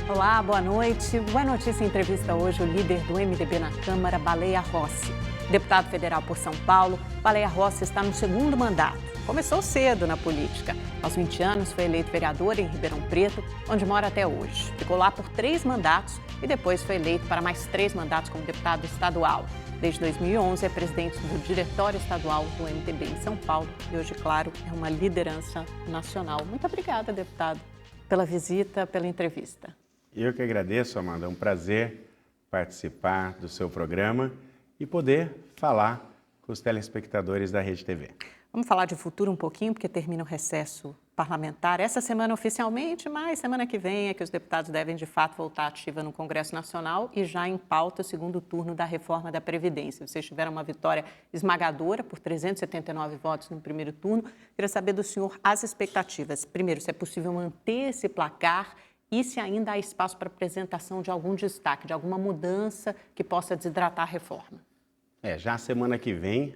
Olá, boa noite. Boa Notícia entrevista hoje o líder do MDB na Câmara, Baleia Rossi. Deputado federal por São Paulo, Baleia Rossi está no segundo mandato. Começou cedo na política. Aos 20 anos foi eleito vereador em Ribeirão Preto, onde mora até hoje. Ficou lá por 3 mandatos e depois foi eleito para mais 3 mandatos como deputado estadual. Desde 2011 é presidente do Diretório Estadual do MDB em São Paulo e hoje, claro, é uma liderança nacional. Muito obrigada, deputado, pela visita, pela entrevista. Eu que agradeço, Amanda. É um prazer participar do seu programa e poder falar com os telespectadores da Rede TV. Vamos falar de futuro um pouquinho, porque termina o recesso parlamentar essa semana oficialmente, mas semana que vem é que os deputados devem, de fato, voltar ativa no Congresso Nacional e já em pauta o segundo turno da reforma da Previdência. Vocês tiveram uma vitória esmagadora por 379 votos no primeiro turno. Queria saber do senhor as expectativas. Primeiro, se é possível manter esse placar e se ainda há espaço para apresentação de algum destaque, de alguma mudança que possa desidratar a reforma. Já a semana que vem, o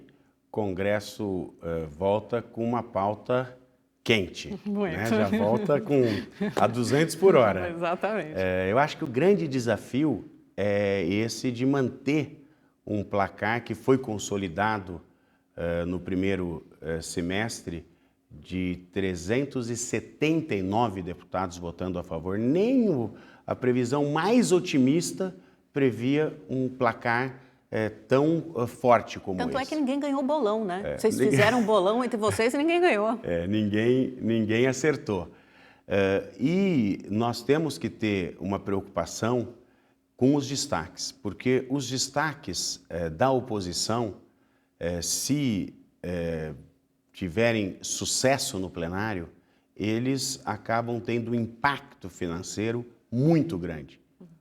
Congresso volta com uma pauta quente, né? Já volta a 200 por hora. Exatamente. Eu acho que o grande desafio é esse de manter um placar que foi consolidado no primeiro semestre de 379 deputados votando a favor. Nem a previsão mais otimista previa um placar tão forte como esse. Tanto é que ninguém ganhou o bolão, né? Vocês fizeram um bolão entre vocês e ninguém ganhou. Ninguém acertou. E nós temos que ter uma preocupação com os destaques, porque os destaques da oposição, se tiverem sucesso no plenário, eles acabam tendo um impacto financeiro muito grande.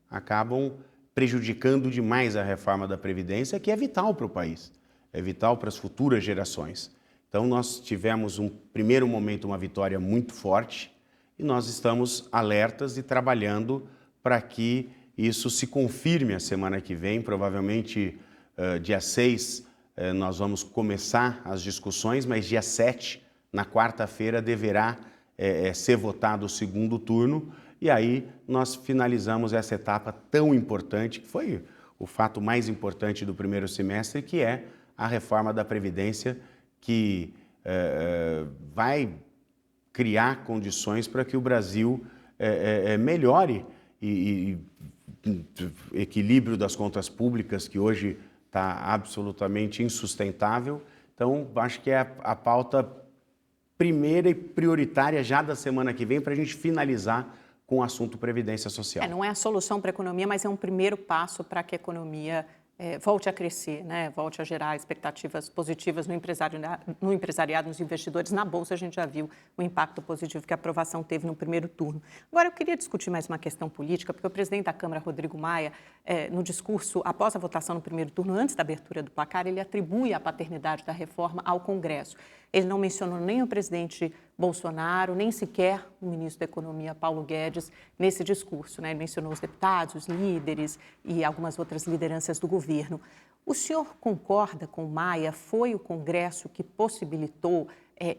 Acabam prejudicando demais a reforma da Previdência, que é vital para o país, é vital para as futuras gerações. Então, nós tivemos um primeiro momento, uma vitória muito forte, e nós estamos alertas e trabalhando para que isso se confirme a semana que vem, provavelmente dia 6, nós vamos começar as discussões, mas dia 7, na quarta-feira, deverá ser votado o segundo turno e aí nós finalizamos essa etapa tão importante, que foi o fato mais importante do primeiro semestre, que é a reforma da Previdência, que vai criar condições para que o Brasil melhore e equilíbrio das contas públicas, que hoje está absolutamente insustentável. Então, acho que é a pauta primeira e prioritária já da semana que vem para a gente finalizar com o assunto Previdência Social. Não é a solução para a economia, mas é um primeiro passo para que a economia volte a crescer, né? Volte a gerar expectativas positivas no empresariado, nos investidores. Na Bolsa, a gente já viu o impacto positivo que a aprovação teve no primeiro turno. Agora, eu queria discutir mais uma questão política, porque o presidente da Câmara, Rodrigo Maia, no discurso após a votação no primeiro turno, antes da abertura do placar, ele atribui a paternidade da reforma ao Congresso. Ele não mencionou nem o presidente Bolsonaro, nem sequer o ministro da Economia, Paulo Guedes, nesse discurso, né? Ele mencionou os deputados, os líderes e algumas outras lideranças do governo. O senhor concorda com Maia? Foi o Congresso que possibilitou,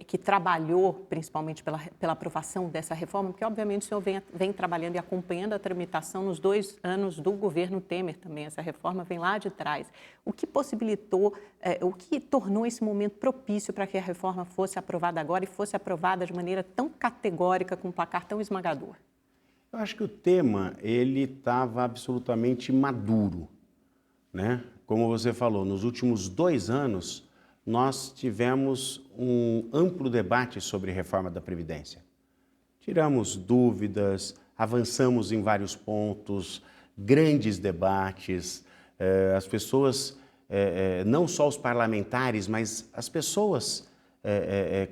que trabalhou principalmente pela aprovação dessa reforma? Porque, obviamente, o senhor vem trabalhando e acompanhando a tramitação nos 2 anos do governo Temer também. Essa reforma vem lá de trás. O que possibilitou, o que tornou esse momento propício para que a reforma fosse aprovada agora e fosse aprovada de maneira tão categórica, com um placar tão esmagador? Eu acho que o tema, ele estava absolutamente maduro, né? Como você falou, nos últimos 2 anos, nós tivemos um amplo debate sobre reforma da Previdência. Tiramos dúvidas, avançamos em vários pontos, grandes debates, as pessoas, não só os parlamentares, mas as pessoas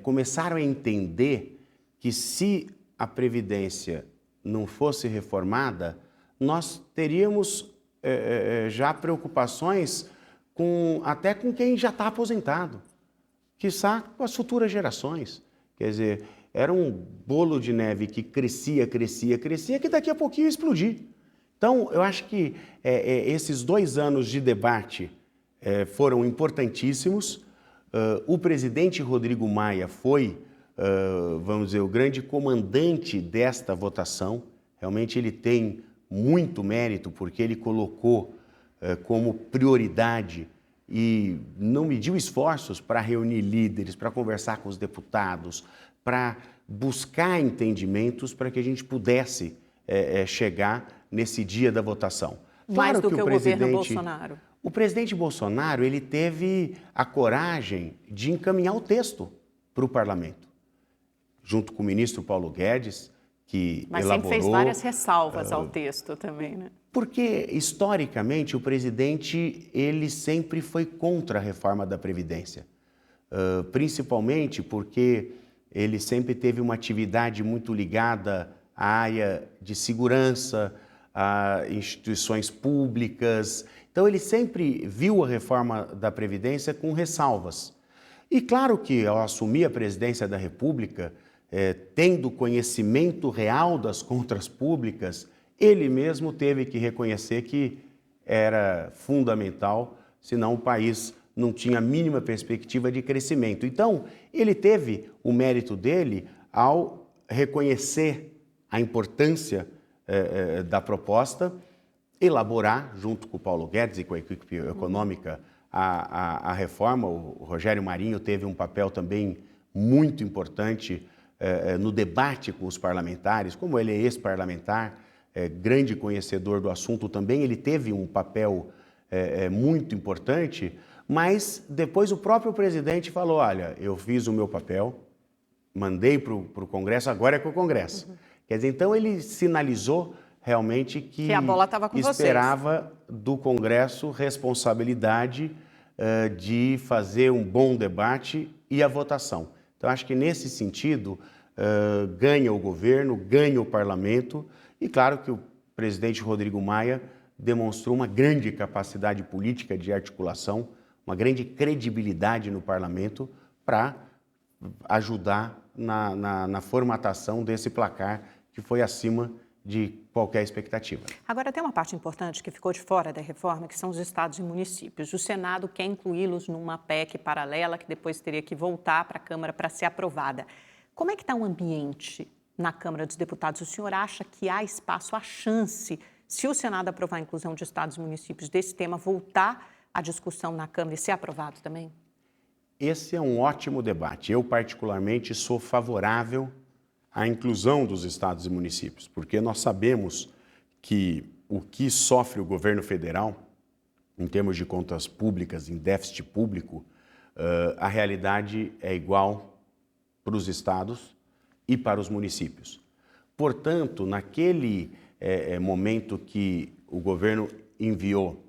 começaram a entender que se a Previdência não fosse reformada, nós teríamos já preocupações até com quem já está aposentado, quiçá com as futuras gerações. Quer dizer, era um bolo de neve que crescia, que daqui a pouquinho ia explodir. Então, eu acho que esses 2 anos de debate foram importantíssimos. O presidente Rodrigo Maia foi, vamos dizer, o grande comandante desta votação. Realmente ele tem muito mérito, porque ele colocou como prioridade e não mediu esforços para reunir líderes, para conversar com os deputados, para buscar entendimentos para que a gente pudesse chegar nesse dia da votação. Mais do que o governo Bolsonaro. O presidente Bolsonaro, ele teve a coragem de encaminhar o texto para o parlamento, junto com o ministro Paulo Guedes, que Mas elaborou... sempre fez várias ressalvas ao texto também, né? Porque, historicamente, o presidente, ele sempre foi contra a reforma da Previdência. Principalmente porque ele sempre teve uma atividade muito ligada à área de segurança, a instituições públicas. Então, ele sempre viu a reforma da Previdência com ressalvas. E claro que, ao assumir a presidência da República, tendo conhecimento real das contas públicas, ele mesmo teve que reconhecer que era fundamental, senão o país não tinha a mínima perspectiva de crescimento. Então, ele teve o mérito dele ao reconhecer a importância da proposta, elaborar, junto com o Paulo Guedes e com a equipe econômica, a reforma. O Rogério Marinho teve um papel também muito importante no debate com os parlamentares. Como ele é ex-parlamentar, grande conhecedor do assunto também, ele teve um papel muito importante, mas depois o próprio presidente falou, olha, eu fiz o meu papel, mandei para o Congresso, agora é com o Congresso. Quer dizer, então ele sinalizou realmente que a bola estava com esperava do Congresso responsabilidade de fazer um bom debate e a votação. Então, acho que nesse sentido, ganha o governo, ganha o parlamento, e claro que o presidente Rodrigo Maia demonstrou uma grande capacidade política de articulação, uma grande credibilidade no parlamento para ajudar na formatação desse placar que foi acima de qualquer expectativa. Agora, tem uma parte importante que ficou de fora da reforma, que são os estados e municípios. O Senado quer incluí-los numa PEC paralela, que depois teria que voltar para a Câmara para ser aprovada. Como é que está o ambiente na Câmara dos Deputados? O senhor acha que há espaço, há chance, se o Senado aprovar a inclusão de estados e municípios desse tema, voltar à discussão na Câmara e ser aprovado também? Esse é um ótimo debate. Eu, particularmente, sou favorável à inclusão dos estados e municípios, porque nós sabemos que o que sofre o governo federal, em termos de contas públicas, em déficit público, a realidade é igual para os estados e para os municípios. Portanto, naquele momento que o governo enviou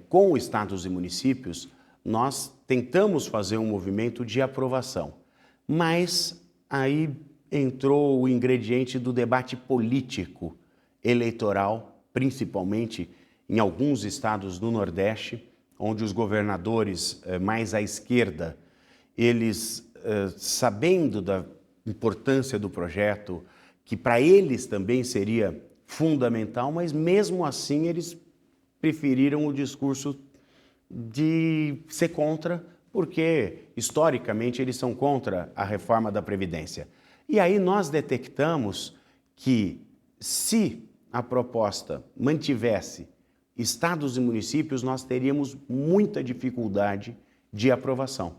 com estados e municípios, nós tentamos fazer um movimento de aprovação, mas aí entrou o ingrediente do debate político, eleitoral, principalmente em alguns estados do Nordeste, onde os governadores mais à esquerda, eles, sabendo da importância do projeto, que para eles também seria fundamental, mas mesmo assim eles preferiram o discurso de ser contra, porque historicamente eles são contra a reforma da Previdência. E aí nós detectamos que se a proposta mantivesse estados e municípios, nós teríamos muita dificuldade de aprovação.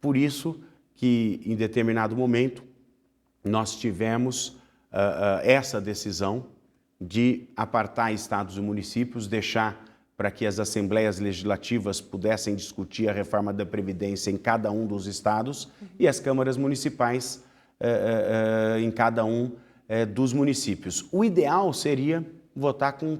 Por isso que, em determinado momento, nós tivemos essa decisão de apartar estados e municípios, deixar para que as assembleias legislativas pudessem discutir a reforma da Previdência em cada um dos estados e as câmaras municipais em cada um dos municípios. O ideal seria votar com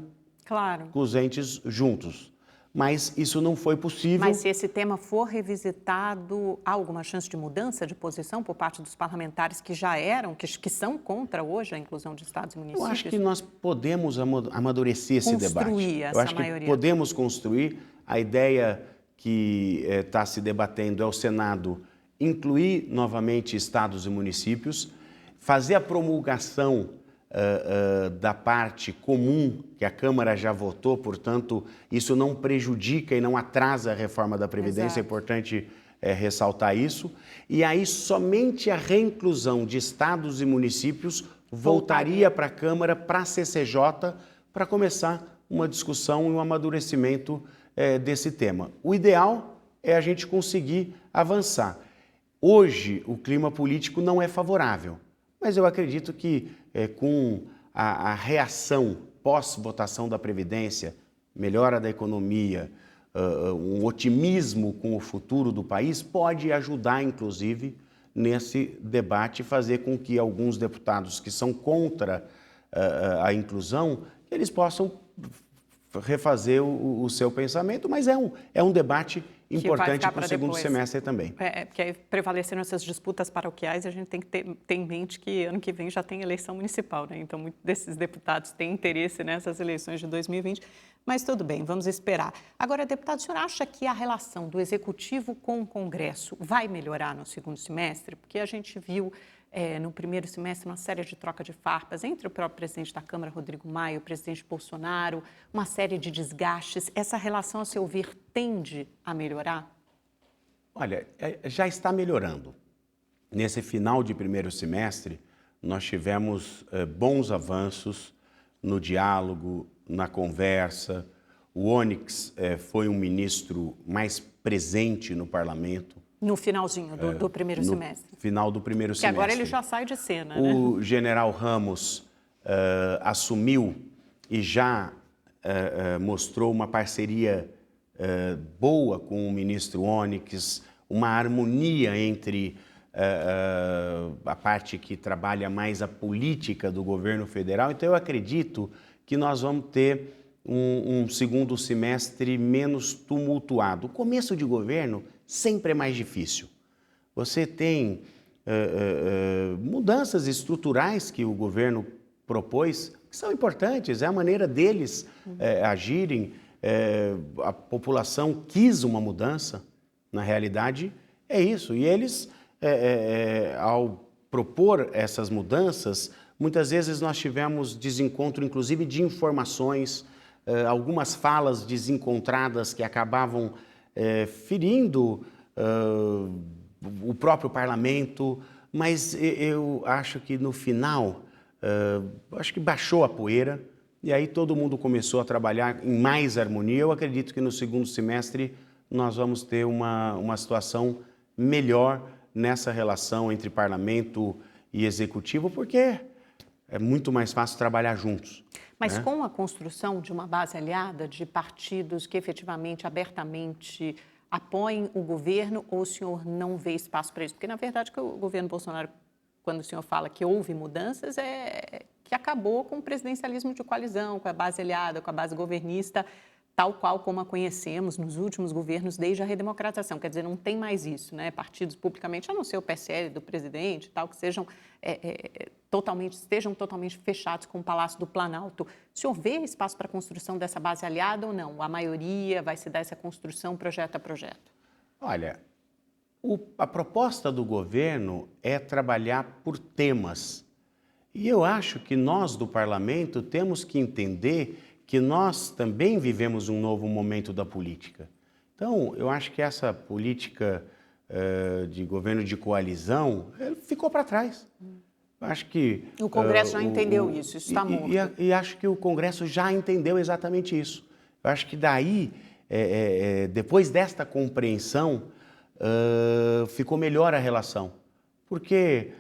os entes juntos, mas isso não foi possível. Mas se esse tema for revisitado, há alguma chance de mudança de posição por parte dos parlamentares que já eram, que são contra hoje a inclusão de estados e municípios? Eu acho que nós podemos amadurecer esse debate. Eu acho que podemos construir. A ideia que está se debatendo é o Senado incluir novamente estados e municípios, fazer a promulgação da parte comum que a Câmara já votou, portanto, isso não prejudica e não atrasa a reforma da Previdência, é importante ressaltar isso. E aí somente a reinclusão de estados e municípios voltaria para a Câmara, para a CCJ, para começar uma discussão e um amadurecimento desse tema. O ideal é a gente conseguir avançar. Hoje, o clima político não é favorável, mas eu acredito que com a reação pós-votação da Previdência, melhora da economia, um otimismo com o futuro do país, pode ajudar, inclusive, nesse debate, fazer com que alguns deputados que são contra a inclusão, eles possam refazer o seu pensamento, mas é um debate importante para o segundo semestre também. Porque aí prevaleceram essas disputas paroquiais, a gente tem que ter em mente que ano que vem já tem eleição municipal, né? Então, muitos desses deputados têm interesse nessas eleições de 2020, mas tudo bem, vamos esperar. Agora, deputado, o senhor acha que a relação do Executivo com o Congresso vai melhorar no segundo semestre? Porque a gente viu no primeiro semestre uma série de troca de farpas entre o próprio presidente da Câmara, Rodrigo Maia, e o presidente Bolsonaro, uma série de desgastes. Essa relação, a seu ver, tende a melhorar? Olha, já está melhorando. Nesse final de primeiro semestre, nós tivemos bons avanços no diálogo, na conversa. O Onyx foi um ministro mais presente no parlamento. No finalzinho do primeiro semestre. Final do primeiro semestre. Que agora ele já sai de cena, né? O general Ramos assumiu e já mostrou uma parceria boa com o ministro Onyx, uma harmonia entre a parte que trabalha mais a política do governo federal. Então, eu acredito que nós vamos ter um segundo semestre menos tumultuado. O começo de governo sempre é mais difícil. Você tem mudanças estruturais que o governo propôs, que são importantes, é a maneira deles agirem. A população quis uma mudança, na realidade é isso. E eles, ao propor essas mudanças, muitas vezes nós tivemos desencontro, inclusive, de informações, algumas falas desencontradas que acabavam ferindo o próprio parlamento, mas eu acho que no final, acho que baixou a poeira e aí todo mundo começou a trabalhar em mais harmonia. Eu acredito que no segundo semestre nós vamos ter uma situação melhor nessa relação entre parlamento e executivo, porque é muito mais fácil trabalhar juntos. Mas com a construção de uma base aliada de partidos que efetivamente, abertamente apoiem o governo, ou o senhor não vê espaço para isso? Porque, na verdade, que o governo Bolsonaro, quando o senhor fala que houve mudanças, é que acabou com o presidencialismo de coalizão, com a base aliada, com a base governista, tal qual como a conhecemos nos últimos governos desde a redemocratização. Quer dizer, não tem mais isso, né? Partidos publicamente, a não ser o PSL do presidente, tal, que estejam totalmente fechados com o Palácio do Planalto. O senhor vê espaço para a construção dessa base aliada ou não? A maioria vai se dar essa construção projeto a projeto? Olha, a proposta do governo é trabalhar por temas. E eu acho que nós, do parlamento, temos que entender que nós também vivemos um novo momento da política. Então, eu acho que essa política de governo de coalizão ficou para trás. Eu acho que o Congresso já entendeu isso está morto. E acho que o Congresso já entendeu exatamente isso. Eu acho que daí, depois desta compreensão, ficou melhor a relação. Porque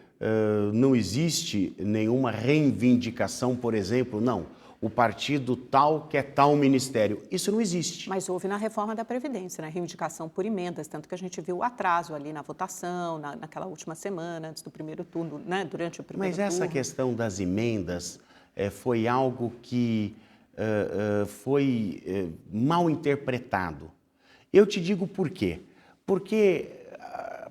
não existe nenhuma reivindicação, por exemplo, não. O partido tal quer tal ministério. Isso não existe. Mas houve na reforma da Previdência, né? Reivindicação por emendas, tanto que a gente viu o atraso ali na votação, naquela última semana, antes do primeiro turno, né? Durante o primeiro turno. Mas essa questão das emendas foi algo que foi mal interpretado. Eu te digo por quê. Porque,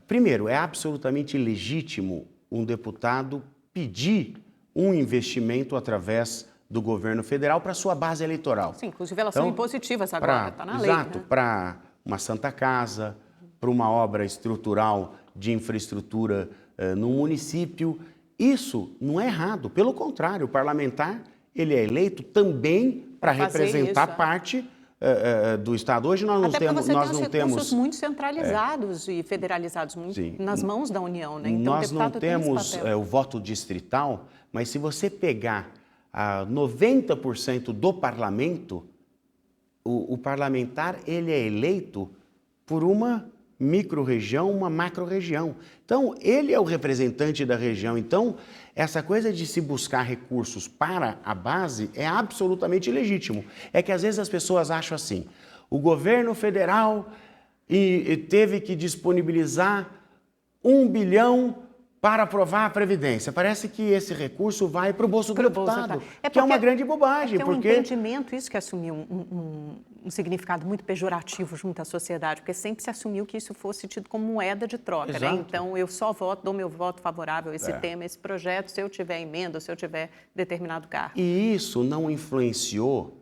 primeiro, é absolutamente legítimo um deputado pedir um investimento através do governo federal para a sua base eleitoral. Sim, inclusive elas são impositivas agora, está na lei. Exato, né? Para uma Santa Casa, para uma obra estrutural de infraestrutura no município. Isso não é errado, pelo contrário, o parlamentar ele é eleito também para representar parte do Estado. Hoje nós não temos... Até porque você tem os recursos muito centralizados e federalizados muito nas mãos da União, né? Então, nós não temos o voto distrital, mas se você pegar a 90% do parlamento, o parlamentar ele é eleito por uma micro-região, uma macro-região. Então, ele é o representante da região. Então, essa coisa de se buscar recursos para a base é absolutamente legítimo. É que às vezes as pessoas acham assim, o governo federal teve que disponibilizar 1 bilhão para aprovar a Previdência. Parece que esse recurso vai para o bolso do deputado, que é uma grande bobagem. É um entendimento, isso que assumiu um significado muito pejorativo junto à sociedade, porque sempre se assumiu que isso fosse tido como moeda de troca, né? Então, eu só voto, dou meu voto favorável a esse tema, esse projeto, se eu tiver emenda, se eu tiver determinado cargo. E isso não influenciou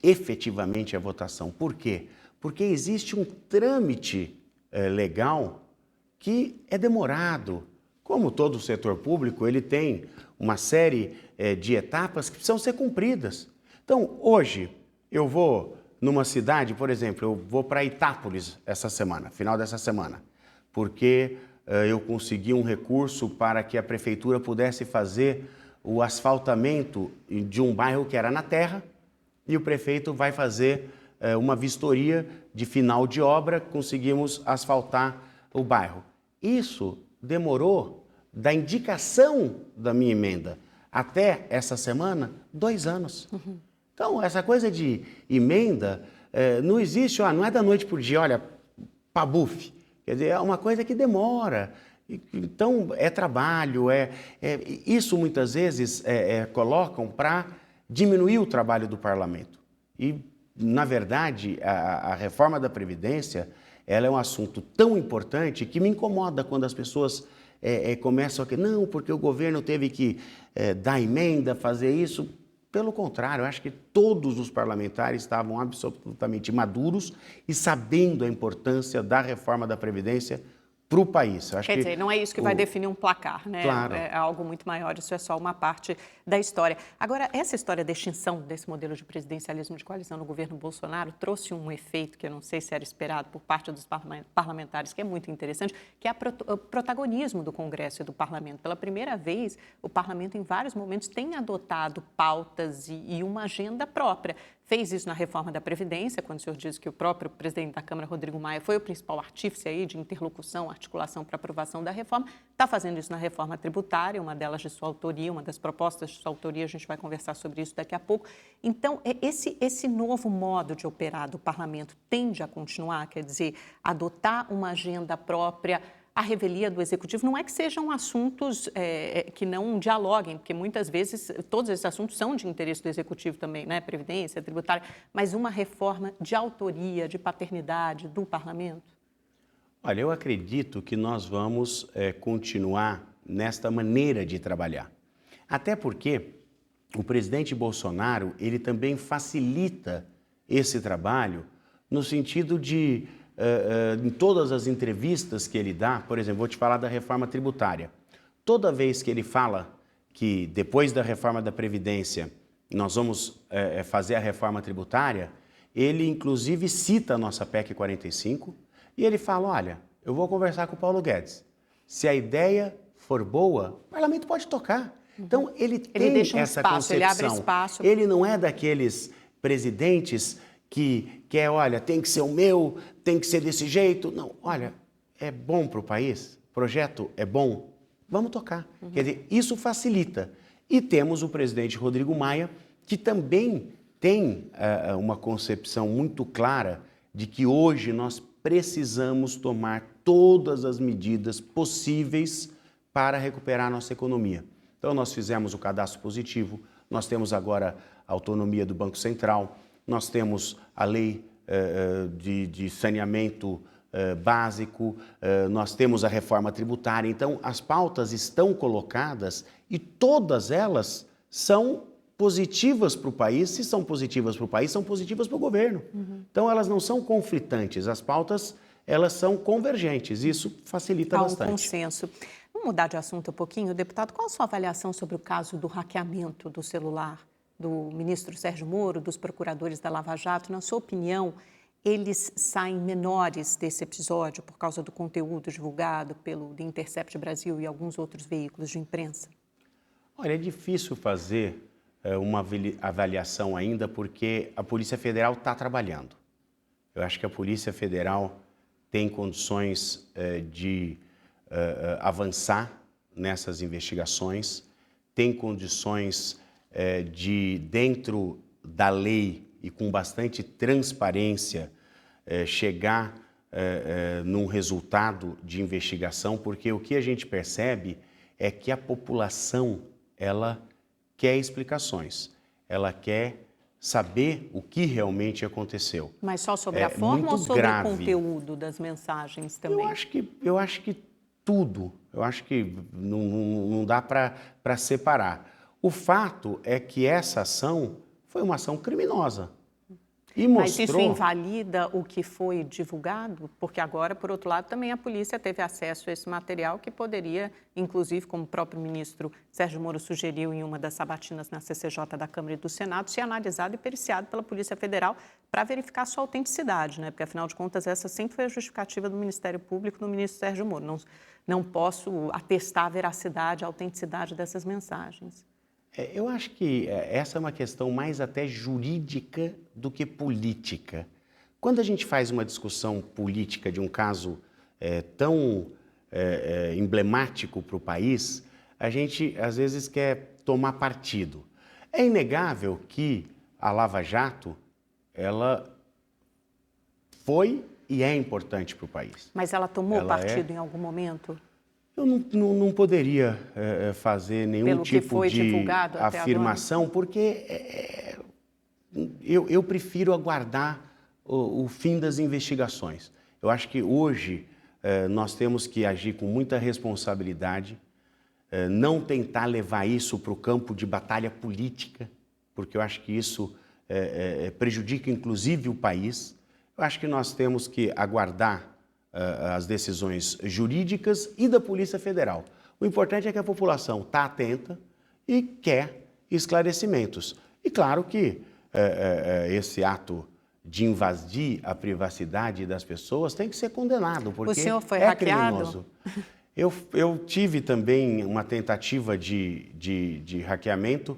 efetivamente a votação. Por quê? Porque existe um trâmite legal que é demorado. Como todo o setor público, ele tem uma série de etapas que precisam ser cumpridas. Então, hoje, eu vou numa cidade, por exemplo, eu vou para Itápolis essa semana, final dessa semana, porque eu consegui um recurso para que a prefeitura pudesse fazer o asfaltamento de um bairro que era na terra, e o prefeito vai fazer uma vistoria de final de obra, conseguimos asfaltar o bairro. Isso demorou da indicação da minha emenda até essa semana 2 anos. Então, essa coisa de emenda não existe, não é da noite para o dia, olha, pabuf. Quer dizer, é uma coisa que demora. Então, é trabalho, isso muitas vezes colocam para diminuir o trabalho do parlamento. E, na verdade, a reforma da Previdência, ela é um assunto tão importante que me incomoda quando as pessoas começam a... Não, porque o governo teve que dar emenda, fazer isso. Pelo contrário, eu acho que todos os parlamentares estavam absolutamente maduros e sabendo a importância da reforma da Previdência para o país. Quer dizer, não é isso que vai definir um placar, né? Claro. É algo muito maior, isso é só uma parte da história. Agora, essa história da extinção desse modelo de presidencialismo de coalizão no governo Bolsonaro trouxe um efeito que eu não sei se era esperado por parte dos parlamentares, que é muito interessante, que é o protagonismo do Congresso e do Parlamento. Pela primeira vez, o Parlamento, em vários momentos, tem adotado pautas e uma agenda própria. Fez isso na reforma da Previdência, quando o senhor diz que o próprio presidente da Câmara, Rodrigo Maia, foi o principal artífice aí de interlocução, articulação para aprovação da reforma. Está fazendo isso na reforma tributária, uma delas de sua autoria, uma das propostas de sua autoria, a gente vai conversar sobre isso daqui a pouco. Então, esse novo modo de operar do parlamento tende a continuar, quer dizer, adotar uma agenda própria. A revelia do Executivo não é que sejam assuntos que não dialoguem, porque muitas vezes todos esses assuntos são de interesse do Executivo também, né? Previdência, tributária, mas uma reforma de autoria, de paternidade do Parlamento? Olha, eu acredito que nós vamos continuar nesta maneira de trabalhar. Até porque o presidente Bolsonaro, ele também facilita esse trabalho no sentido de... em todas as entrevistas que ele dá, por exemplo, vou te falar da reforma tributária. Toda vez que ele fala que depois da reforma da Previdência nós vamos fazer a reforma tributária, ele inclusive cita a nossa PEC 45 e ele fala, olha, eu vou conversar com o Paulo Guedes. Se a ideia for boa, o parlamento pode tocar. Então, ele tem deixa essa espaço, concepção. ele abre espaço. Ele não é daqueles presidentes que quer, olha, tem que ser o meu, tem que ser desse jeito. Não, olha, é bom para o país, o projeto é bom, vamos tocar. Quer dizer, isso facilita. E temos o presidente Rodrigo Maia, que também tem uma concepção muito clara de que hoje nós precisamos tomar todas as medidas possíveis para recuperar a nossa economia. Então, nós fizemos o cadastro positivo, nós temos agora a autonomia do Banco Central, nós temos a lei de saneamento básico, nós temos a reforma tributária. Então, as pautas estão colocadas e todas elas são positivas para o país. Se são positivas para o país, são positivas para o governo. Então, elas não são conflitantes. As pautas, elas são convergentes. Isso facilita bastante. Há um consenso. Vamos mudar de assunto um pouquinho, deputado. Qual a sua avaliação sobre o caso do hackeamento do celular do ministro Sérgio Moro, dos procuradores da Lava Jato? Na sua opinião, eles saem menores desse episódio por causa do conteúdo divulgado pelo The Intercept Brasil e alguns outros veículos de imprensa? Olha, é difícil fazer uma avaliação ainda, porque a Polícia Federal está trabalhando. Eu acho que a Polícia Federal tem condições de avançar nessas investigações, tem condições de, dentro da lei e com bastante transparência, chegar num resultado de investigação, porque o que a gente percebe é que a população, ela quer explicações, ela quer saber o que realmente aconteceu. Mas só sobre a forma ou sobre grave. o conteúdo das mensagens também? Eu acho que tudo. Eu acho que não dá para separar. O fato é que essa ação foi uma ação criminosa. E Mas isso mostrou... invalida o que foi divulgado? Porque agora, por outro lado, também a polícia teve acesso a esse material que poderia, inclusive, como o próprio ministro Sérgio Moro sugeriu em uma das sabatinas na CCJ da Câmara e do Senado, ser analisado e periciado pela Polícia Federal para verificar sua autenticidade, né? Porque, afinal de contas, essa sempre foi a justificativa do Ministério Público, do ministro Sérgio Moro. Não posso atestar a veracidade, a autenticidade dessas mensagens. Eu acho que essa é uma questão mais até jurídica do que política. Quando a gente faz uma discussão política de um caso tão emblemático para o país, a gente às vezes quer tomar partido. É inegável que a Lava Jato, ela foi e é importante para o país. Mas ela tomou partido em algum momento? Eu não poderia fazer nenhum tipo de afirmação, porque eu prefiro aguardar o fim das investigações. Eu acho que hoje nós temos que agir com muita responsabilidade, não tentar levar isso para o campo de batalha política, porque eu acho que isso prejudica inclusive o país. Eu acho que nós temos que aguardar as decisões jurídicas e da Polícia Federal. O importante é que a população está atenta e quer esclarecimentos. E claro que esse ato de invadir a privacidade das pessoas tem que ser condenado, porque o senhor foi hackeado? Criminoso. Eu tive também uma tentativa de hackeamento.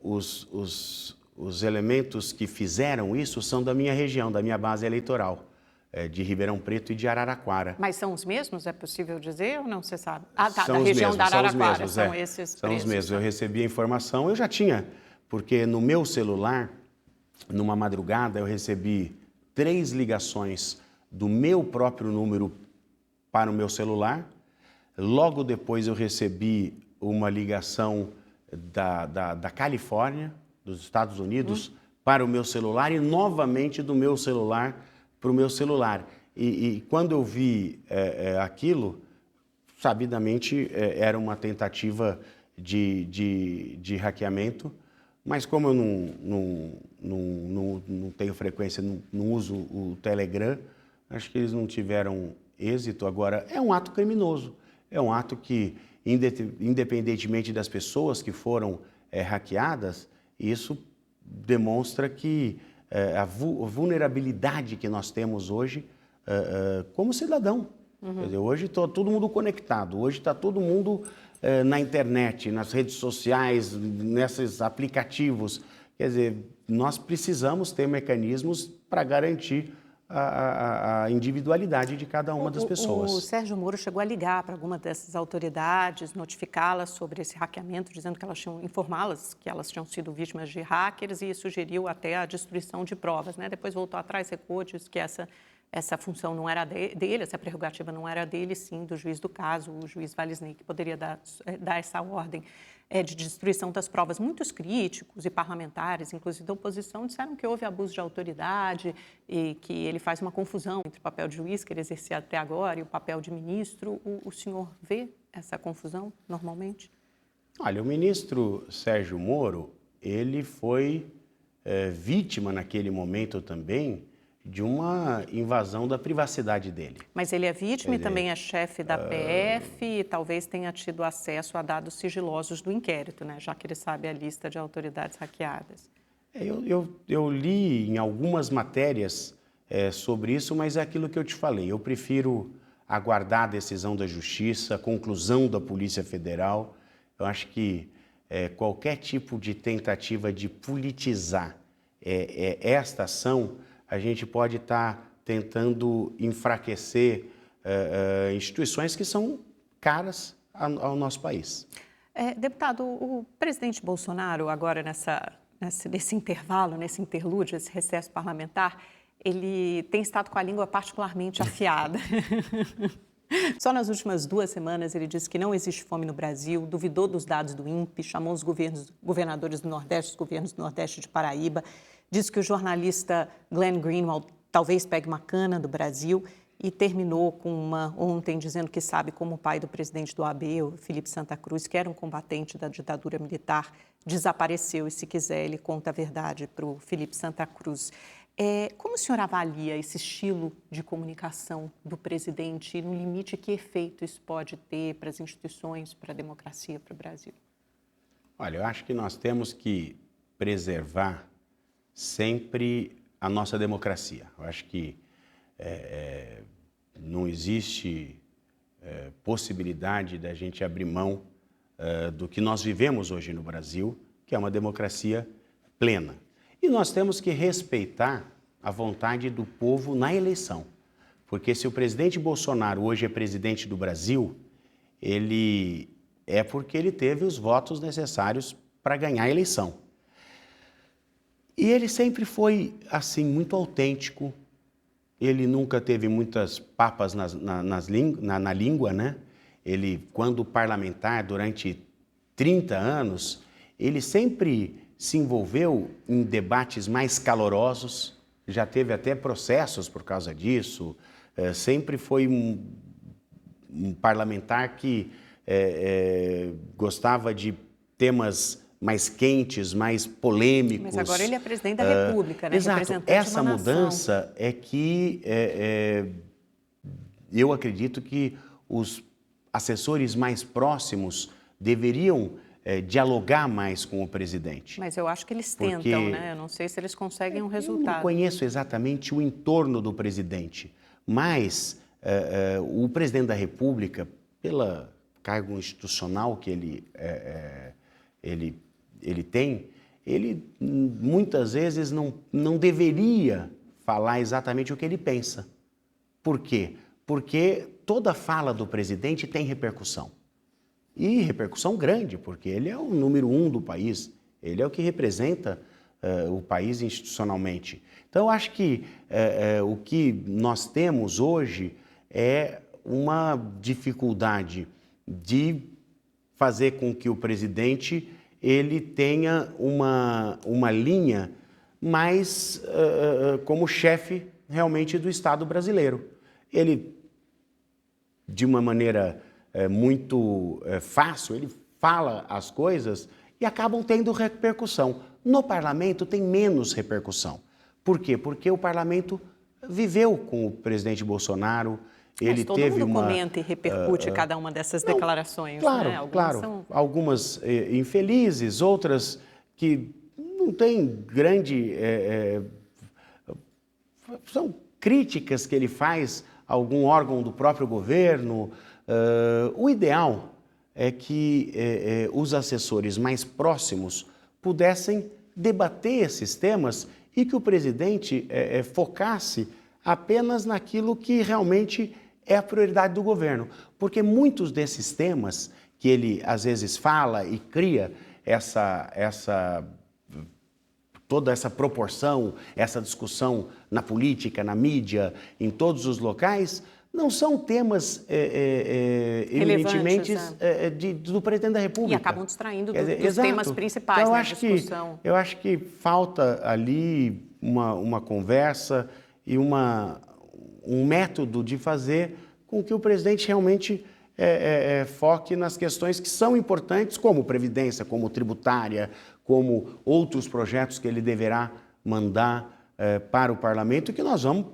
Os elementos que fizeram isso são da minha região, da minha base eleitoral, de Ribeirão Preto e de Araraquara. Mas são os mesmos, é possível dizer ou não se sabe? Ah, tá, são da região mesmos, da Araraquara, são esses São presos. os mesmos, eu recebi a informação, eu já tinha, porque no meu celular, numa madrugada, eu recebi 3 ligações do meu próprio número para o meu celular, logo depois eu recebi uma ligação da Califórnia, dos Estados Unidos, para o meu celular e novamente do meu celular para o meu celular. E quando eu vi aquilo, sabidamente era uma tentativa de hackeamento, mas como eu não tenho frequência, não uso o Telegram, acho que eles não tiveram êxito. Agora, é um ato criminoso, é um ato que, independentemente das pessoas que foram hackeadas, isso demonstra que a vulnerabilidade que nós temos hoje como cidadão. Quer dizer, hoje está todo mundo conectado, hoje está todo mundo na internet, nas redes sociais, nesses aplicativos. Quer dizer, nós precisamos ter mecanismos para garantir a individualidade de cada uma das pessoas. O Sérgio Moro chegou a ligar para alguma dessas autoridades, notificá-las sobre esse hackeamento, dizendo que elas tinham, informá-las que elas tinham sido vítimas de hackers e sugeriu até a destruição de provas, né? Depois voltou atrás, recuou, disse que essa função não era dele, essa prerrogativa não era dele, sim, do juiz do caso, o juiz Valisney, que poderia dar essa ordem de destruição das provas. Muitos críticos e parlamentares, inclusive da oposição, disseram que houve abuso de autoridade e que ele faz uma confusão entre o papel de juiz, que ele exercia até agora, e o papel de ministro. O senhor vê essa confusão normalmente? Olha, o ministro Sérgio Moro, ele foi vítima naquele momento também de uma invasão da privacidade dele. Mas ele é vítima e também é chefe da PF e talvez tenha tido acesso a dados sigilosos do inquérito, né? Já que ele sabe a lista de autoridades hackeadas. Eu li em algumas matérias sobre isso, mas é aquilo que eu te falei. Eu prefiro aguardar a decisão da Justiça, a conclusão da Polícia Federal. Eu acho que qualquer tipo de tentativa de politizar esta ação, a gente pode estar tentando enfraquecer instituições que são caras ao nosso país. Deputado, o presidente Bolsonaro, agora nesse intervalo, nesse interlúdio, esse recesso parlamentar, ele tem estado com a língua particularmente afiada. Só nas últimas 2 semanas ele disse que não existe fome no Brasil, duvidou dos dados do INPE, chamou os governadores do Nordeste, os governos do Nordeste de Paraíba, disse que o jornalista Glenn Greenwald talvez pegue uma cana do Brasil e terminou com ontem dizendo que sabe como o pai do presidente do AB, o Felipe Santa Cruz, que era um combatente da ditadura militar, desapareceu e, se quiser, ele conta a verdade para o Felipe Santa Cruz. Como o senhor avalia esse estilo de comunicação do presidente e, no limite, que efeito isso pode ter para as instituições, para a democracia, para o Brasil? Olha, eu acho que nós temos que preservar sempre a nossa democracia. Eu acho que não existe possibilidade da gente abrir mão do que nós vivemos hoje no Brasil, que é uma democracia plena. E nós temos que respeitar a vontade do povo na eleição. Porque se o presidente Bolsonaro hoje é presidente do Brasil, ele é porque ele teve os votos necessários para ganhar a eleição. E ele sempre foi, assim, muito autêntico. Ele nunca teve muitas papas na língua, né? Ele, quando parlamentar, durante 30 anos, ele sempre se envolveu em debates mais calorosos, já teve até processos por causa disso, sempre foi um parlamentar que gostava de temas mais quentes, mais polêmicos. Mas agora ele é presidente da República, né? Exato. Representante Essa de uma mudança nação. é que eu acredito que os assessores mais próximos deveriam dialogar mais com o presidente. Mas eu acho que eles tentam, né? Eu não sei se eles conseguem um resultado. Eu não conheço exatamente o entorno do presidente, mas o presidente da República, pelo cargo institucional que ele tem, ele muitas vezes não deveria falar exatamente o que ele pensa. Por quê? Porque toda fala do presidente tem repercussão. E repercussão grande, porque ele é o número 1 do país, ele é o que representa o país institucionalmente. Então, eu acho que o que nós temos hoje é uma dificuldade de fazer com que o presidente ele tenha uma linha mais como chefe realmente do Estado brasileiro. Ele, de uma maneira muito fácil, ele fala as coisas e acabam tendo repercussão. No parlamento tem menos repercussão. Por quê? Porque o parlamento viveu com o presidente Bolsonaro, Mas todo mundo comenta e repercute cada uma dessas declarações, claro, né? Claro. Algumas infelizes, outras que não têm grande... são críticas que ele faz a algum órgão do próprio governo. O ideal é que os assessores mais próximos pudessem debater esses temas e que o presidente focasse apenas naquilo que realmente é a prioridade do governo. Porque muitos desses temas que ele às vezes fala e cria toda essa proporção, essa discussão na política, na mídia, em todos os locais, não são temas eminentemente do presidente da República. E acabam distraindo dos temas principais, então, na discussão. Eu acho que falta ali uma conversa e um método de fazer com que o presidente realmente foque nas questões que são importantes, como previdência, como tributária, como outros projetos que ele deverá mandar para o parlamento e que nós vamos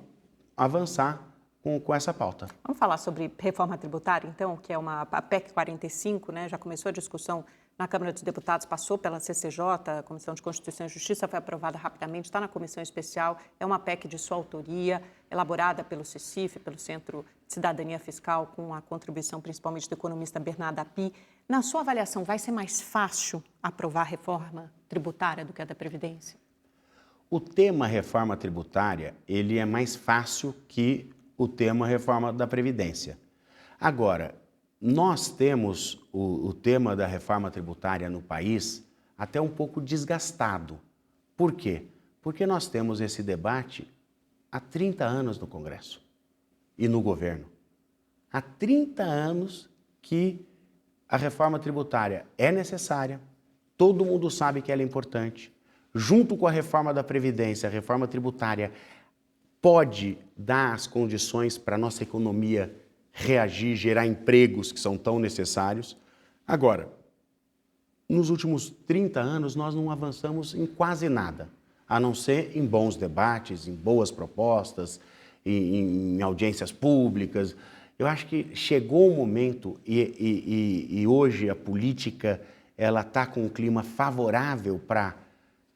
avançar com essa pauta. Vamos falar sobre reforma tributária, então, que é a PEC 45, né? Já começou a discussão na Câmara dos Deputados, passou pela CCJ, a Comissão de Constituição e Justiça, foi aprovada rapidamente, está na comissão especial, é uma PEC de sua autoria, elaborada pelo CECIF, pelo Centro de Cidadania Fiscal, com a contribuição principalmente do economista Bernardo Api. Na sua avaliação, vai ser mais fácil aprovar a reforma tributária do que a da Previdência? O tema reforma tributária, ele é mais fácil que o tema reforma da Previdência. Agora, nós temos o tema da reforma tributária no país até um pouco desgastado. Por quê? Porque nós temos esse debate há 30 anos no Congresso e no governo. Há 30 anos que a reforma tributária é necessária, todo mundo sabe que ela é importante. Junto com a reforma da Previdência, a reforma tributária pode dar as condições para a nossa economia reagir, gerar empregos que são tão necessários. Agora, nos últimos 30 anos, nós não avançamos em quase nada, a não ser em bons debates, em boas propostas, em audiências públicas. Eu acho que chegou o momento e hoje a política ela está com um clima favorável para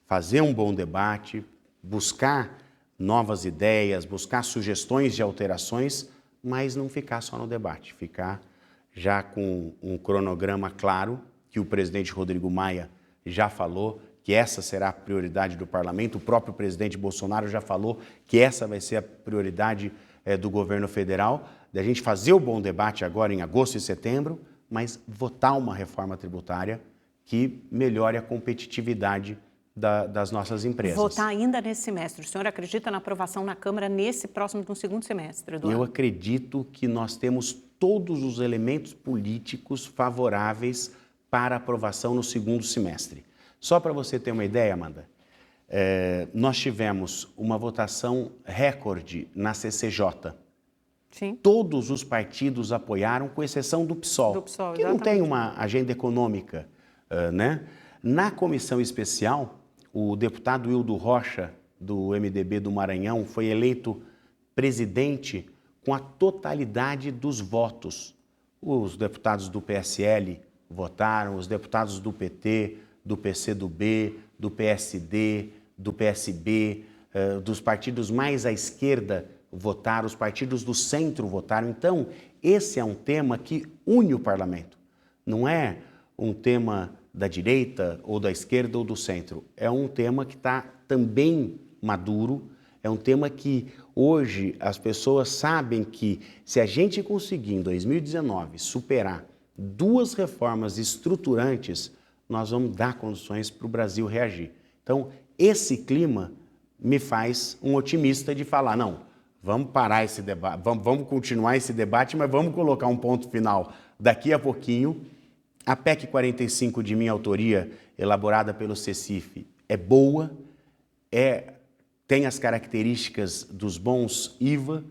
fazer um bom debate, buscar novas ideias, buscar sugestões de alterações, mas não ficar só no debate, ficar já com um cronograma claro, que o presidente Rodrigo Maia já falou, que essa será a prioridade do parlamento, o próprio presidente Bolsonaro já falou que essa vai ser a prioridade do governo federal, da gente fazer o bom debate agora em agosto e setembro, mas votar uma reforma tributária que melhore a competitividade das nossas empresas. Votar ainda nesse semestre. O senhor acredita na aprovação na Câmara no segundo semestre do ano? Eu acredito que nós temos todos os elementos políticos favoráveis para aprovação no segundo semestre. Só para você ter uma ideia, Amanda, nós tivemos uma votação recorde na CCJ. Sim. Todos os partidos apoiaram, com exceção do PSOL, que não tem uma agenda econômica, né? Na comissão especial, o deputado Hildo Rocha, do MDB do Maranhão, foi eleito presidente com a totalidade dos votos. Os deputados do PSL votaram, os deputados do PT, do PCdoB, do PSD, do PSB, dos partidos mais à esquerda votaram, os partidos do centro votaram. Então, esse é um tema que une o parlamento. Não é um tema da direita ou da esquerda ou do centro. É um tema que está também maduro, é um tema que hoje as pessoas sabem que se a gente conseguir em 2019 superar 2 reformas estruturantes, nós vamos dar condições para o Brasil reagir. Então, esse clima me faz um otimista de falar, não, vamos parar esse debate, vamos continuar esse debate, mas vamos colocar um ponto final daqui a pouquinho. A PEC 45 de minha autoria, elaborada pelo CECIF, é boa, tem as características dos bons IVA,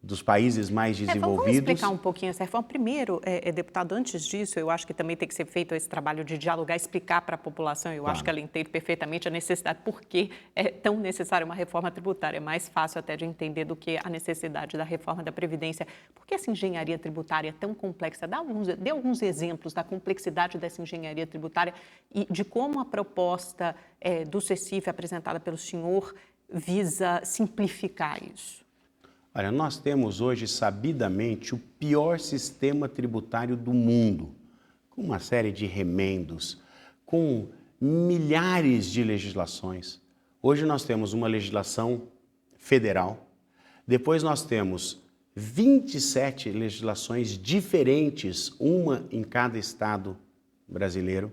dos países mais desenvolvidos. Vamos explicar um pouquinho essa reforma. Primeiro, deputado, antes disso, eu acho que também tem que ser feito esse trabalho de dialogar, explicar para a população, eu acho que ela entende perfeitamente a necessidade, por que é tão necessária uma reforma tributária. É mais fácil até de entender do que a necessidade da reforma da Previdência. Por que essa engenharia tributária é tão complexa? Dê alguns exemplos da complexidade dessa engenharia tributária e de como a proposta do CECIF apresentada pelo senhor visa simplificar isso. Olha, nós temos hoje, sabidamente, o pior sistema tributário do mundo, com uma série de remendos, com milhares de legislações. Hoje nós temos uma legislação federal, depois nós temos 27 legislações diferentes, uma em cada estado brasileiro.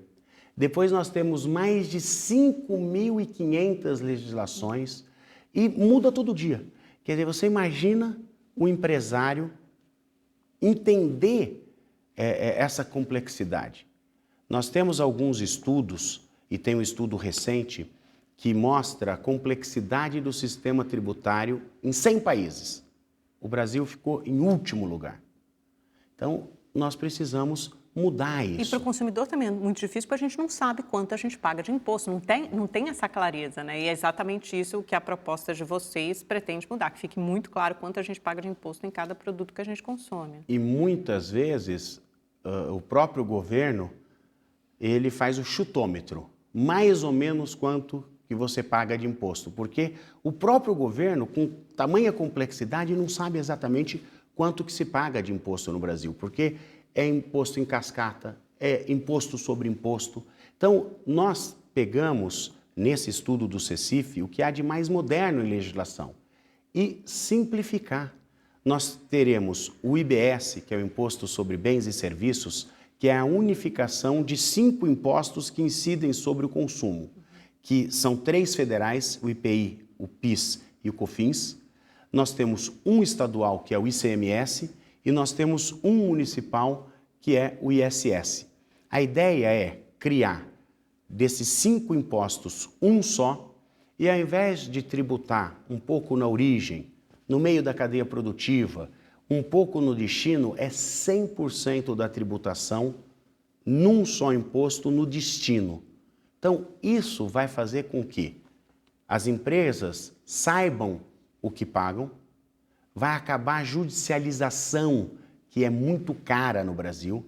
Depois nós temos mais de 5.500 legislações e muda todo dia. Quer dizer, você imagina o empresário entender essa complexidade. Nós temos alguns estudos, e tem um estudo recente, que mostra a complexidade do sistema tributário em 100 países. O Brasil ficou em último lugar. Então, nós precisamos mudar isso. E para o consumidor também é muito difícil, porque a gente não sabe quanto a gente paga de imposto, não tem essa clareza, né? E é exatamente isso que a proposta de vocês pretende mudar, que fique muito claro quanto a gente paga de imposto em cada produto que a gente consome. E muitas vezes o próprio governo, ele faz o chutômetro, mais ou menos quanto que você paga de imposto, porque o próprio governo, com tamanha complexidade, não sabe exatamente quanto que se paga de imposto no Brasil, porque é imposto em cascata, imposto sobre imposto. Então, nós pegamos, nesse estudo do CECIF, o que há de mais moderno em legislação e simplificar. Nós teremos o IBS, que é o Imposto sobre Bens e Serviços, que é a unificação de 5 impostos que incidem sobre o consumo, que são 3 federais, o IPI, o PIS e o COFINS. Nós temos um estadual, que é o ICMS, e nós temos um municipal, que é o ISS. A ideia é criar desses 5 impostos um só, e ao invés de tributar um pouco na origem, no meio da cadeia produtiva, um pouco no destino, é 100% da tributação num só imposto no destino. Então, isso vai fazer com que as empresas saibam o que pagam, vai acabar a judicialização, que é muito cara no Brasil,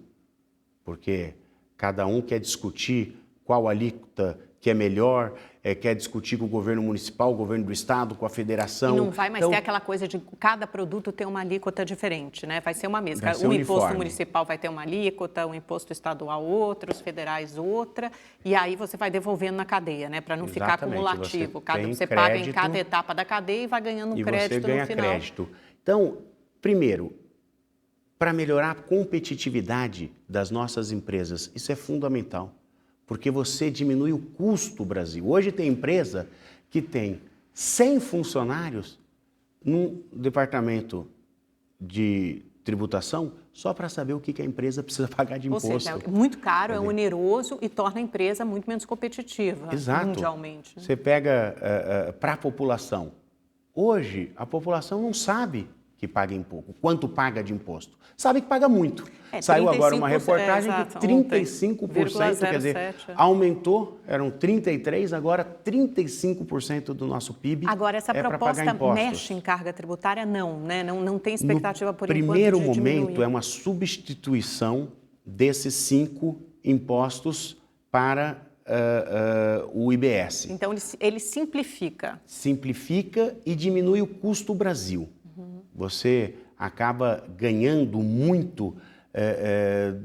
porque cada um quer discutir qual alíquota que é melhor, quer discutir com o governo municipal, o governo do estado, com a federação. E não vai mais ter aquela coisa de cada produto ter uma alíquota diferente, né? Vai ser uma mesma. Vai ser o uniforme. Imposto municipal vai ter uma alíquota, o imposto estadual outra, os federais outra, e aí você vai devolvendo na cadeia, né? Para não ficar acumulativo. Você paga em cada etapa da cadeia e vai ganhando crédito no final. E você ganha crédito. Então, primeiro, para melhorar a competitividade das nossas empresas, isso é fundamental. Porque você diminui o custo do Brasil. Hoje tem empresa que tem 100 funcionários num departamento de tributação só para saber o que a empresa precisa pagar de imposto. Ou seja, é muito caro, é oneroso e torna a empresa muito menos competitiva mundialmente. Né? Você pega para a população. Hoje, a população não sabe que paga pouco, quanto paga de imposto. Sabe que paga muito. Saiu agora uma reportagem que 35%, quer dizer, aumentou, eram 33%, agora 35% do nosso PIB agora, essa proposta mexe em carga tributária? Não, né? Não tem expectativa por enquanto de diminuir. No primeiro momento, é uma substituição desses 5 impostos para o IBS. Então, ele simplifica. Simplifica e diminui o custo do Brasil. Você acaba ganhando muito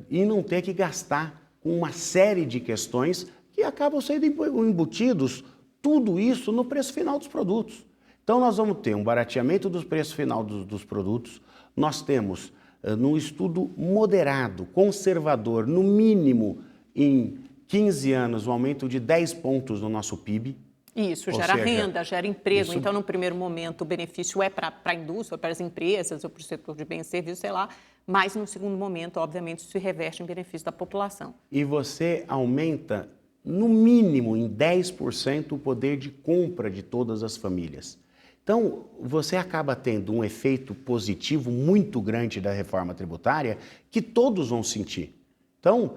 e não ter que gastar com uma série de questões que acabam sendo embutidos, tudo isso no preço final dos produtos. Então, nós vamos ter um barateamento dos preços final dos produtos, nós temos, num estudo moderado, conservador, no mínimo em 15 anos, um aumento de 10 pontos no nosso PIB. Isso, gera renda, gera emprego. Então, no primeiro momento, o benefício é para a indústria, para as empresas, ou para o setor de bens e serviços, sei lá. Mas, no segundo momento, obviamente, isso se reverte em benefício da população. E você aumenta, no mínimo, em 10% o poder de compra de todas as famílias. Então, você acaba tendo um efeito positivo muito grande da reforma tributária que todos vão sentir. Então,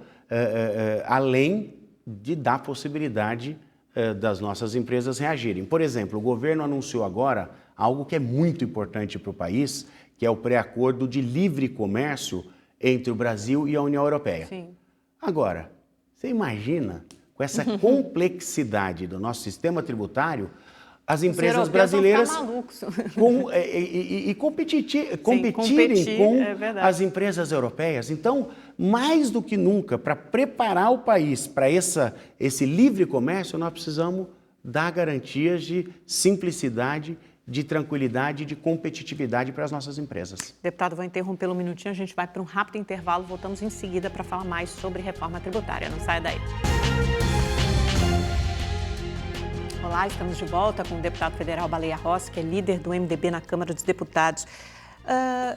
além de dar possibilidade das nossas empresas reagirem. Por exemplo, o governo anunciou agora algo que é muito importante para o país, que é o pré-acordo de livre comércio entre o Brasil e a União Europeia. Sim. Agora, você imagina, com essa complexidade do nosso sistema tributário, as empresas brasileiras competirem com as empresas europeias. Então, mais do que nunca, para preparar o país para esse livre comércio, nós precisamos dar garantias de simplicidade, de tranquilidade e de competitividade para as nossas empresas. Deputado, vou interromper um minutinho, a gente vai para um rápido intervalo, voltamos em seguida para falar mais sobre reforma tributária. Não saia daí. Olá, estamos de volta com o deputado federal Baleia Rossi, que é líder do MDB na Câmara dos Deputados.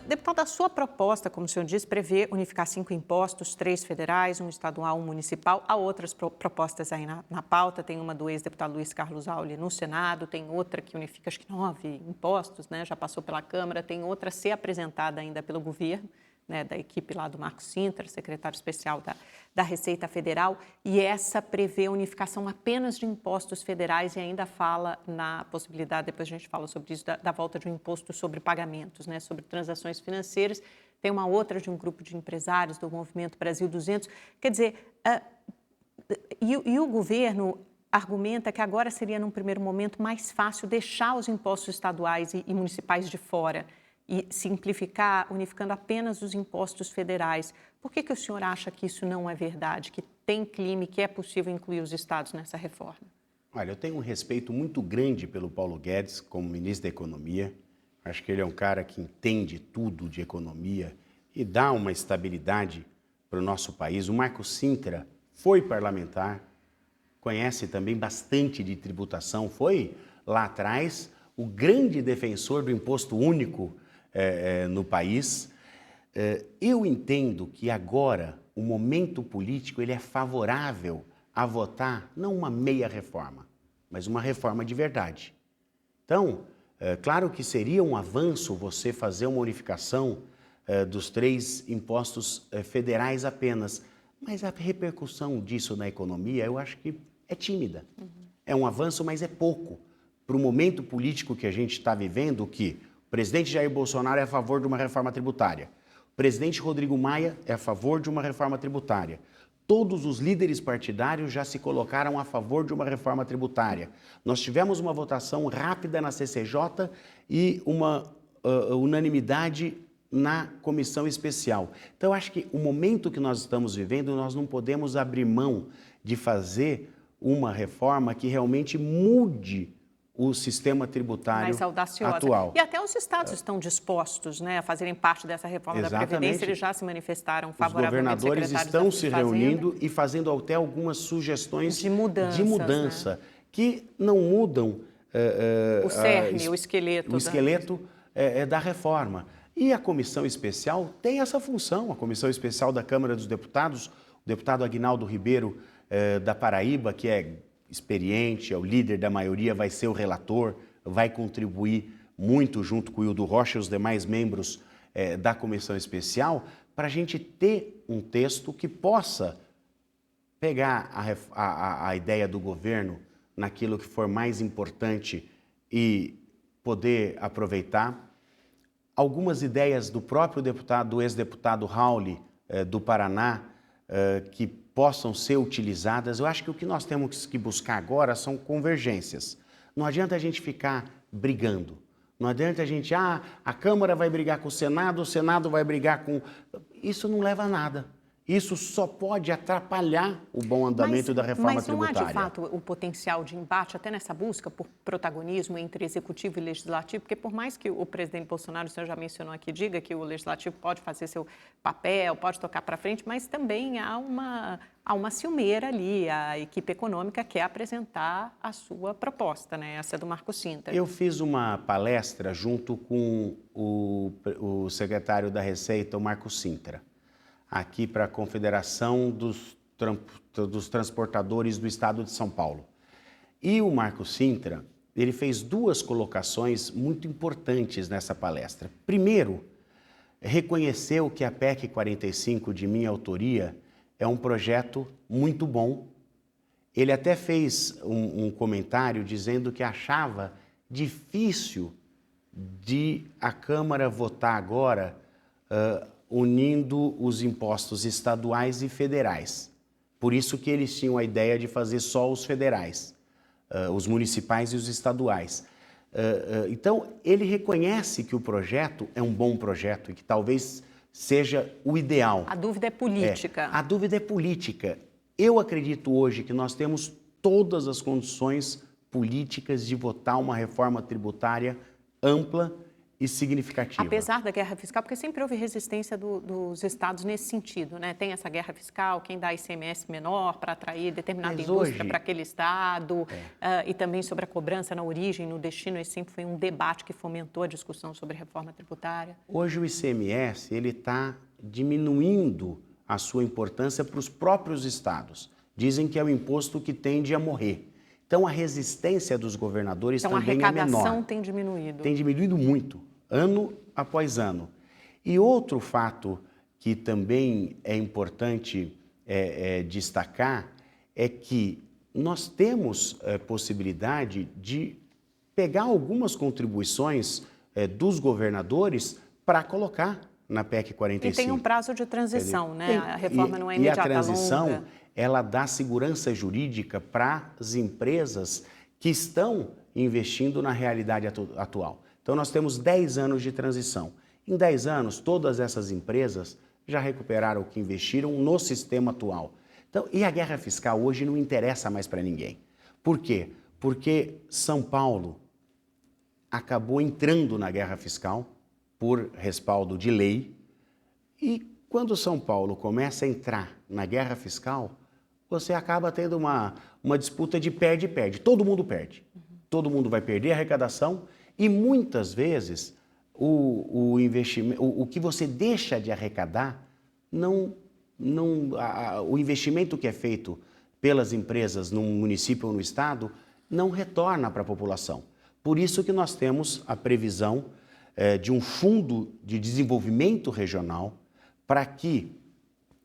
Deputado, a sua proposta, como o senhor disse, prevê unificar 5 impostos, 3 federais, um estadual, um municipal. Há outras propostas aí na pauta, tem uma do ex-deputado Luiz Carlos Auli no Senado, tem outra que unifica, acho que 9 impostos, né? Já passou pela Câmara, tem outra a ser apresentada ainda pelo governo, né, da equipe lá do Marco Sintra, secretário especial da Receita Federal, e essa prevê a unificação apenas de impostos federais e ainda fala na possibilidade, depois a gente fala sobre isso, da volta de um imposto sobre pagamentos, né, sobre transações financeiras. Tem uma outra de um grupo de empresários do Movimento Brasil 200. Quer dizer, e o governo argumenta que agora seria, num primeiro momento, mais fácil deixar os impostos estaduais e municipais de fora. e simplificar, unificando apenas os impostos federais. Por que o senhor acha que isso não é verdade, que tem clima, que é possível incluir os estados nessa reforma? Olha, eu tenho um respeito muito grande pelo Paulo Guedes como ministro da Economia. Acho que ele é um cara que entende tudo de economia e dá uma estabilidade para o nosso país. O Marco Sintra foi parlamentar, conhece também bastante de tributação, foi lá atrás o grande defensor do imposto único no país. Eu entendo que agora o momento político ele é favorável a votar não uma meia reforma, mas uma reforma de verdade. Então, claro que seria um avanço você fazer uma unificação dos 3 impostos federais apenas, mas a repercussão disso na economia eu acho que é tímida. É um avanço, mas é pouco. Para o momento político que a gente está vivendo, que o presidente Jair Bolsonaro é a favor de uma reforma tributária, o presidente Rodrigo Maia é a favor de uma reforma tributária, todos os líderes partidários já se colocaram a favor de uma reforma tributária. Nós tivemos uma votação rápida na CCJ e uma unanimidade na comissão especial. Então, eu acho que o momento que nós estamos vivendo, nós não podemos abrir mão de fazer uma reforma que realmente mude o sistema tributário mais audaciosa. Atual. E até os estados estão dispostos, né, a fazerem parte dessa reforma da Previdência, eles já se manifestaram favoravelmente. Os governadores estão se reunindo e fazendo até algumas sugestões de mudança, né? Que não mudam o cerne, o esqueleto da reforma. E a comissão especial tem essa função, a comissão especial da Câmara dos Deputados, o deputado Aguinaldo Ribeiro da Paraíba, que é experiente, é o líder da maioria, vai ser o relator, vai contribuir muito junto com o Hildo Rocha e os demais membros da comissão especial, para a gente ter um texto que possa pegar a ideia do governo naquilo que for mais importante e poder aproveitar. Algumas ideias do próprio deputado, do ex-deputado Rauli, do Paraná, que possam ser utilizadas. Eu acho que o que nós temos que buscar agora são convergências. Não adianta a gente ficar brigando. Não adianta a gente, a Câmara vai brigar com o Senado vai brigar com... Isso não leva a nada. Isso só pode atrapalhar o bom andamento da reforma tributária. Mas não há, de fato, o potencial de embate, até nessa busca por protagonismo entre executivo e legislativo, porque por mais que o presidente Bolsonaro, o senhor já mencionou aqui, diga que o legislativo pode fazer seu papel, pode tocar para frente, mas também há uma ciumeira ali, a equipe econômica quer apresentar a sua proposta, né? Essa é do Marco Sintra. Eu fiz uma palestra junto com o secretário da Receita, o Marco Sintra, aqui para a Confederação dos Transportadores do Estado de São Paulo. E o Marco Sintra, ele fez 2 colocações muito importantes nessa palestra. Primeiro, reconheceu que a PEC 45, de minha autoria, é um projeto muito bom. Ele até fez um comentário dizendo que achava difícil de a Câmara votar agora unindo os impostos estaduais e federais. Por isso que eles tinham a ideia de fazer só os federais, os municipais e os estaduais. Então, ele reconhece que o projeto é um bom projeto e que talvez seja o ideal. A dúvida é política. A dúvida é política. Eu acredito hoje que nós temos todas as condições políticas de votar uma reforma tributária ampla e significativa. Apesar da guerra fiscal, porque sempre houve resistência dos estados nesse sentido, né? Tem essa guerra fiscal, quem dá ICMS menor para atrair determinada indústria para aquele estado, e também sobre a cobrança na origem, no destino, esse sempre foi um debate que fomentou a discussão sobre reforma tributária. Hoje o ICMS ele está diminuindo a sua importância para os próprios estados. Dizem que é o imposto que tende a morrer. Então, a resistência dos governadores também é menor. Então, a arrecadação tem diminuído. Tem diminuído muito, ano após ano. E outro fato que também é importante destacar é que nós temos possibilidade de pegar algumas contribuições dos governadores para colocar na PEC 45. E tem um prazo de transição, né? A reforma não é imediata, e a transição, longa. Ela dá segurança jurídica para as empresas que estão investindo na realidade atual. Então, nós temos 10 anos de transição. Em 10 anos, todas essas empresas já recuperaram o que investiram no sistema atual. Então, e a guerra fiscal hoje não interessa mais para ninguém. Por quê? Porque São Paulo acabou entrando na guerra fiscal por respaldo de lei, e quando São Paulo começa a entrar na guerra fiscal, você acaba tendo uma disputa de perde-perde. Todo mundo perde. Todo mundo vai perder a arrecadação e muitas vezes o investimento, o que você deixa de arrecadar, o investimento que é feito pelas empresas no município ou no estado não retorna para a população. Por isso que nós temos a previsão de um fundo de desenvolvimento regional para que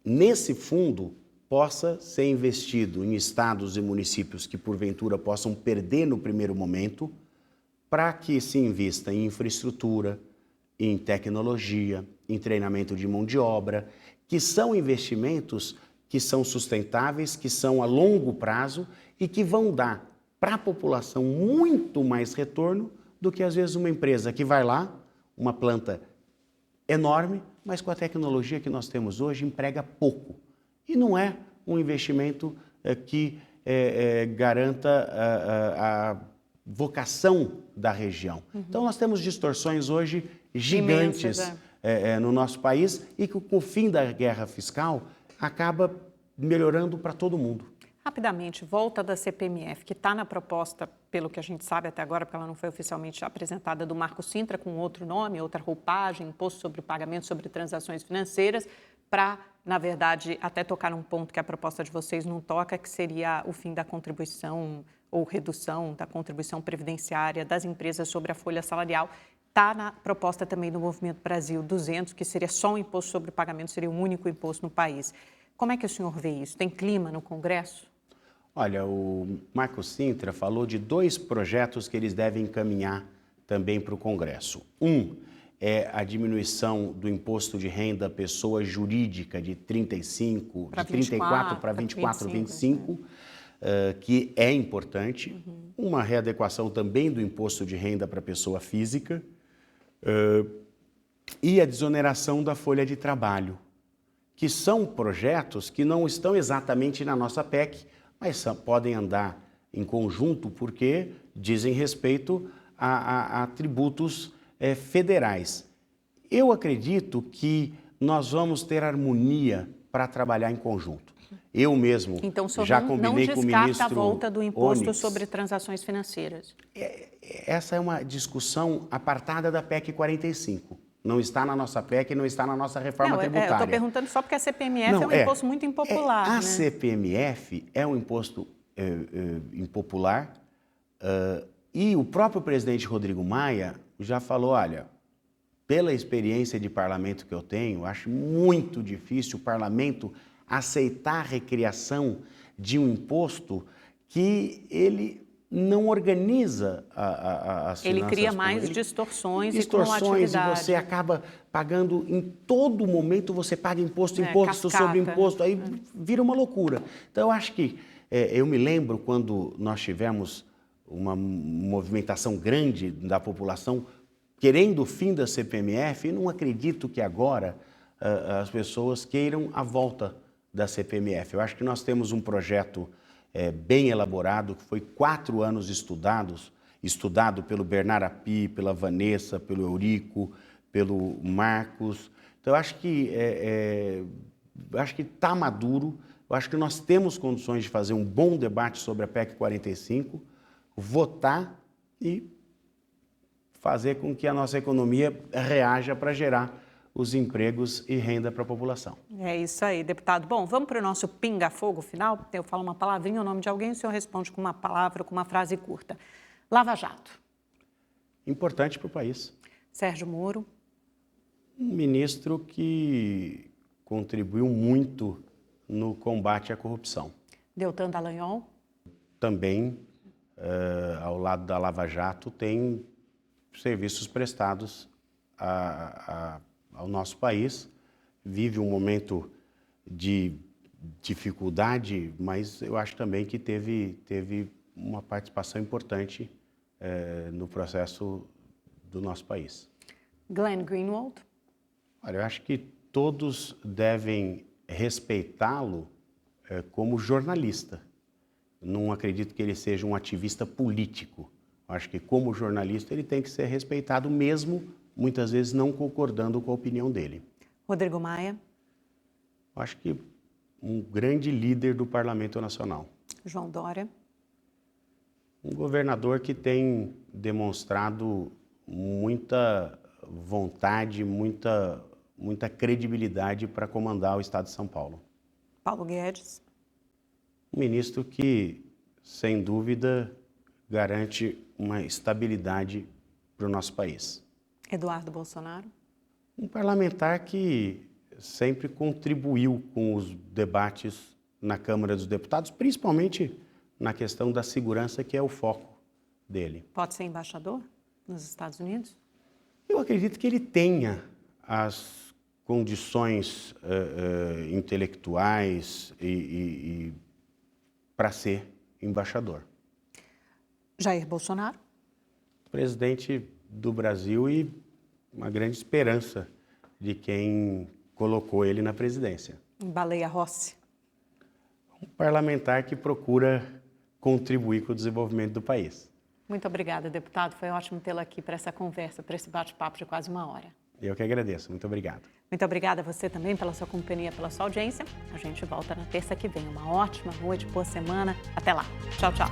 nesse fundo possa ser investido em estados e municípios que porventura possam perder no primeiro momento, para que se invista em infraestrutura, em tecnologia, em treinamento de mão de obra, que são investimentos que são sustentáveis, que são a longo prazo e que vão dar para a população muito mais retorno do que às vezes uma empresa que vai lá, uma planta enorme, mas com a tecnologia que nós temos hoje emprega pouco. E não é um investimento que garanta a vocação da região. Então, nós temos distorções hoje gigantes no nosso país e que com o fim da guerra fiscal acaba melhorando para todo mundo. Rapidamente, volta da CPMF, que está na proposta, pelo que a gente sabe até agora, porque ela não foi oficialmente apresentada, do Marco Sintra, com outro nome, outra roupagem, imposto sobre pagamento sobre transações financeiras, para, na verdade, até tocar num ponto que a proposta de vocês não toca, que seria o fim da contribuição ou redução da contribuição previdenciária das empresas sobre a folha salarial. Está na proposta também do Movimento Brasil 200, que seria só um imposto sobre pagamento, seria o único imposto no país. Como é que o senhor vê isso? Tem clima no Congresso? Olha, o Marco Sintra falou de 2 projetos que eles devem encaminhar também para o Congresso. Um é a diminuição do imposto de renda à pessoa jurídica de 34 para 24, 25, que é importante. Uma readequação também do imposto de renda para a pessoa física e a desoneração da folha de trabalho, que são projetos que não estão exatamente na nossa PEC, mas podem andar em conjunto porque dizem respeito a tributos federais. Eu acredito que nós vamos ter harmonia para trabalhar em conjunto. Eu mesmo então, já combinei com o ministro não descarta a volta do imposto Onyx sobre transações financeiras. Essa é uma discussão apartada da PEC 45. Não está na nossa PEC, não está na nossa reforma tributária. Eu estou perguntando só porque a CPMF é um imposto muito impopular. A CPMF é um imposto impopular e o próprio presidente Rodrigo Maia já falou, olha, pela experiência de parlamento que eu tenho, acho muito difícil o parlamento aceitar a recriação de um imposto que ele não organiza as finanças. Ele cria mais distorções e você acaba pagando em todo momento, você paga imposto sobre imposto, aí vira uma loucura. Então, eu acho que, eu me lembro quando nós tivemos uma movimentação grande da população querendo o fim da CPMF, e não acredito que agora as pessoas queiram a volta da CPMF. Eu acho que nós temos um projeto bem elaborado, que foi 4 anos estudado pelo Bernard Api, pela Vanessa, pelo Eurico, pelo Marcos. Então, eu acho que está maduro, eu acho que nós temos condições de fazer um bom debate sobre a PEC 45, votar e fazer com que a nossa economia reaja para gerar os empregos e renda para a população. É isso aí, deputado. Bom, vamos para o nosso pinga-fogo final. Eu falo uma palavrinha, o nome de alguém, o senhor responde com uma palavra, com uma frase curta. Lava Jato. Importante para o país. Sérgio Moro. Um ministro que contribuiu muito no combate à corrupção. Deltan Dallagnol. Também, ao lado da Lava Jato, tem serviços prestados ao nosso país, vive um momento de dificuldade, mas eu acho também que teve uma participação importante no processo do nosso país. Glenn Greenwald. Olha, eu acho que todos devem respeitá-lo como jornalista. Não acredito que ele seja um ativista político. Eu acho que como jornalista ele tem que ser respeitado mesmo, muitas vezes não concordando com a opinião dele. Rodrigo Maia. Eu acho que um grande líder do Parlamento Nacional. João Dória. Um governador que tem demonstrado muita vontade, muita credibilidade para comandar o Estado de São Paulo. Paulo Guedes. Um ministro que, sem dúvida, garante uma estabilidade para o nosso país. Eduardo Bolsonaro. Um parlamentar que sempre contribuiu com os debates na Câmara dos Deputados, principalmente na questão da segurança, que é o foco dele. Pode ser embaixador nos Estados Unidos? Eu acredito que ele tenha as condições intelectuais e para ser embaixador. Jair Bolsonaro. Presidente do Brasil e uma grande esperança de quem colocou ele na presidência. Baleia Rossi. Um parlamentar que procura contribuir com o desenvolvimento do país. Muito obrigada, deputado. Foi ótimo tê-lo aqui para essa conversa, para esse bate-papo de quase 1 hora. Eu que agradeço. Muito obrigado. Muito obrigada a você também pela sua companhia, pela sua audiência. A gente volta na terça que vem. Uma ótima noite, boa semana. Até lá. Tchau, tchau.